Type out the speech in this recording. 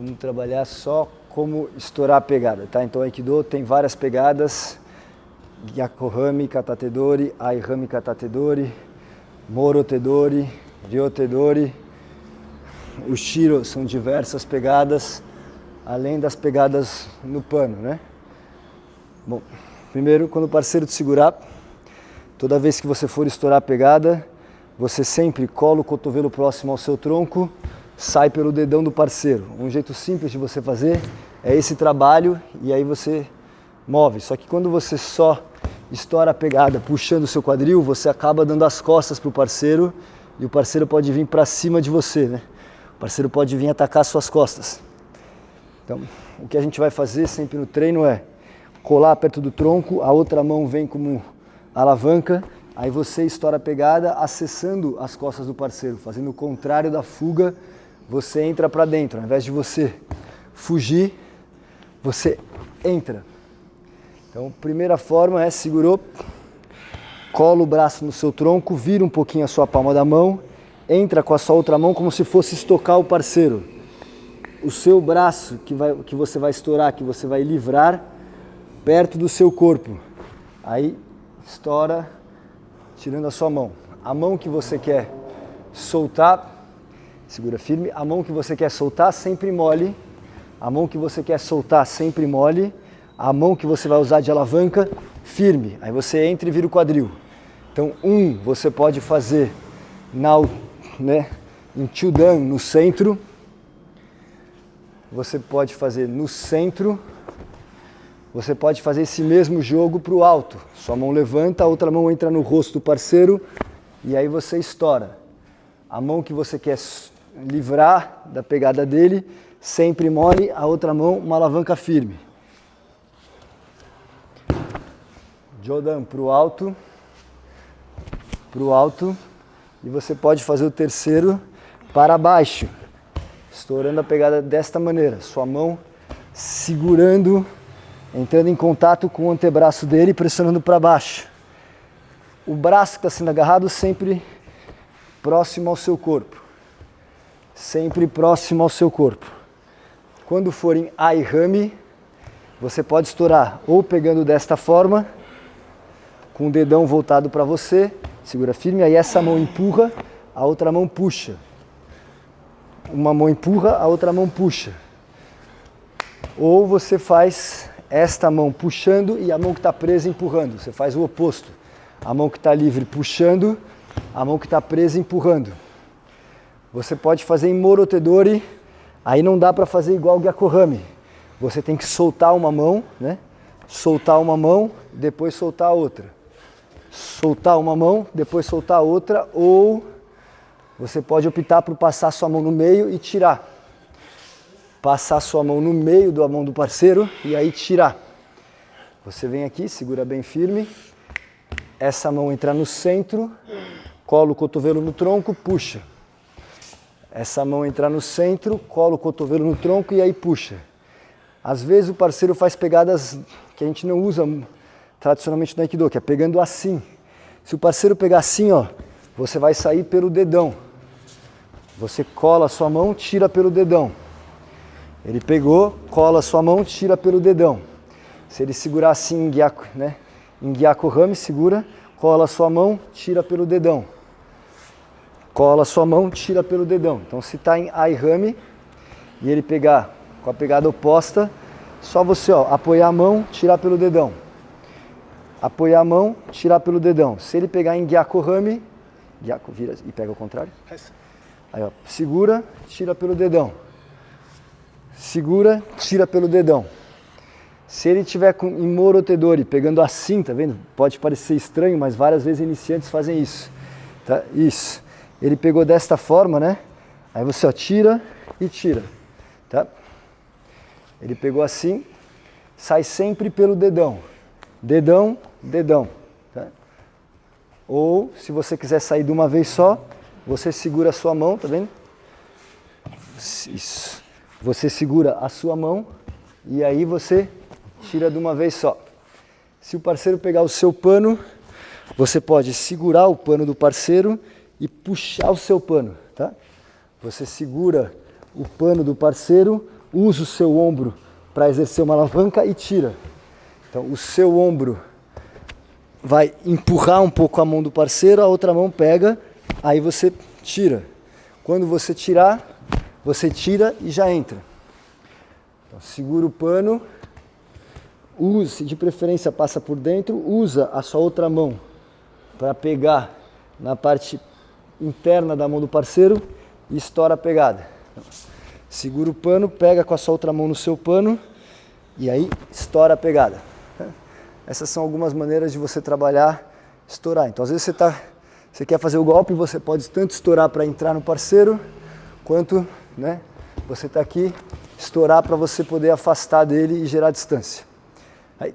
Vamos trabalhar só como estourar a pegada, tá? Então, Aikido tem várias pegadas. Gyakuhami Katatedori, Aihami Katatedori, Morotedori, Ryotedori. O Shiro são diversas pegadas, além das pegadas no pano, né? Bom, primeiro, quando o parceiro te segurar, toda vez que você for estourar a pegada, você sempre cola o cotovelo próximo ao seu tronco, sai pelo dedão do parceiro. Um jeito simples de você fazer é esse trabalho e aí você move. Só que quando você só estoura a pegada puxando o seu quadril, você acaba dando as costas para o parceiro e o parceiro pode vir para cima de você, né? O parceiro pode vir atacar suas costas. Então, o que a gente vai fazer sempre no treino é colar perto do tronco, a outra mão vem como alavanca, aí você estoura a pegada acessando as costas do parceiro, fazendo o contrário da fuga, você entra para dentro. Ao invés de você fugir, você entra. Então, a primeira forma é segurou, cola o braço no seu tronco, vira um pouquinho a sua palma da mão, entra com a sua outra mão como se fosse estocar o parceiro. O seu braço que você vai estourar, que você vai livrar, perto do seu corpo. Aí, estoura, tirando a sua mão. A mão que você quer soltar, segura firme. A mão que você quer soltar, sempre mole. A mão que você quer soltar, sempre mole. A mão que você vai usar de alavanca, firme. Aí você entra e vira o quadril. Então, você pode fazer em Chudan, no centro. Você pode fazer no centro. Você pode fazer esse mesmo jogo para o alto. Sua mão levanta, a outra mão entra no rosto do parceiro e aí você estoura. A mão que você quer livrar da pegada dele, sempre mole, a outra mão uma alavanca firme. Jodan para o alto, e você pode fazer o terceiro para baixo, estourando a pegada desta maneira, sua mão segurando, entrando em contato com o antebraço dele, pressionando para baixo. O braço que está sendo agarrado sempre próximo ao seu corpo. Sempre próximo ao seu corpo. Quando for em Aihami, você pode estourar ou pegando desta forma, com o dedão voltado para você, segura firme, aí essa mão empurra, a outra mão puxa. Uma mão empurra, a outra mão puxa. Ou você faz esta mão puxando e a mão que está presa empurrando. Você faz o oposto. A mão que está livre puxando, a mão que está presa empurrando. Você pode fazer em Morotedori, aí não dá para fazer igual o Gyakuhami. Você tem que soltar uma mão, né? Soltar uma mão, depois soltar a outra. Soltar uma mão, depois soltar a outra, ou você pode optar por passar sua mão no meio e tirar. Passar sua mão no meio da mão do parceiro e aí tirar. Você vem aqui, segura bem firme. Essa mão entra no centro, cola o cotovelo no tronco, puxa. Essa mão entra no centro, cola o cotovelo no tronco e aí puxa. Às vezes o parceiro faz pegadas que a gente não usa tradicionalmente no Aikido, que é pegando assim. Se o parceiro pegar assim, ó, você vai sair pelo dedão. Você cola a sua mão, tira pelo dedão. Ele pegou, cola a sua mão, tira pelo dedão. Se ele segurar assim em Gyakuhami, segura, cola a sua mão, tira pelo dedão. Cola a sua mão, tira pelo dedão. Então se está em Aihami e ele pegar com a pegada oposta, só você apoiar a mão, tirar pelo dedão. Apoiar a mão, tirar pelo dedão. Se ele pegar em Gyakuhami, vira e pega ao contrário. Aí segura, tira pelo dedão. Segura, tira pelo dedão. Se ele tiver em Morotedori, pegando assim, tá vendo? Pode parecer estranho, mas várias vezes iniciantes fazem isso. Tá? Isso. Ele pegou desta forma, né? Aí você tira e tira. Tá? Ele pegou assim, sai sempre pelo dedão. Dedão, dedão. Tá? Ou, se você quiser sair de uma vez só, você segura a sua mão, tá vendo? Isso. Você segura a sua mão e aí você tira de uma vez só. Se o parceiro pegar o seu pano, você pode segurar o pano do parceiro e puxar o seu pano, tá? Você segura o pano do parceiro, usa o seu ombro para exercer uma alavanca e tira. Então o seu ombro vai empurrar um pouco a mão do parceiro, a outra mão pega, aí você tira. Quando você tirar, você tira e já entra. Então, segura o pano, use, de preferência passa por dentro, usa a sua outra mão para pegar na parte interna da mão do parceiro e estoura a pegada. Então, segura o pano, pega com a sua outra mão no seu pano e aí estoura a pegada. Essas são algumas maneiras de você trabalhar, estourar. Então às vezes você quer fazer o golpe, você pode tanto estourar para entrar no parceiro, quanto, né, você está aqui, estourar para você poder afastar dele e gerar distância. Aí,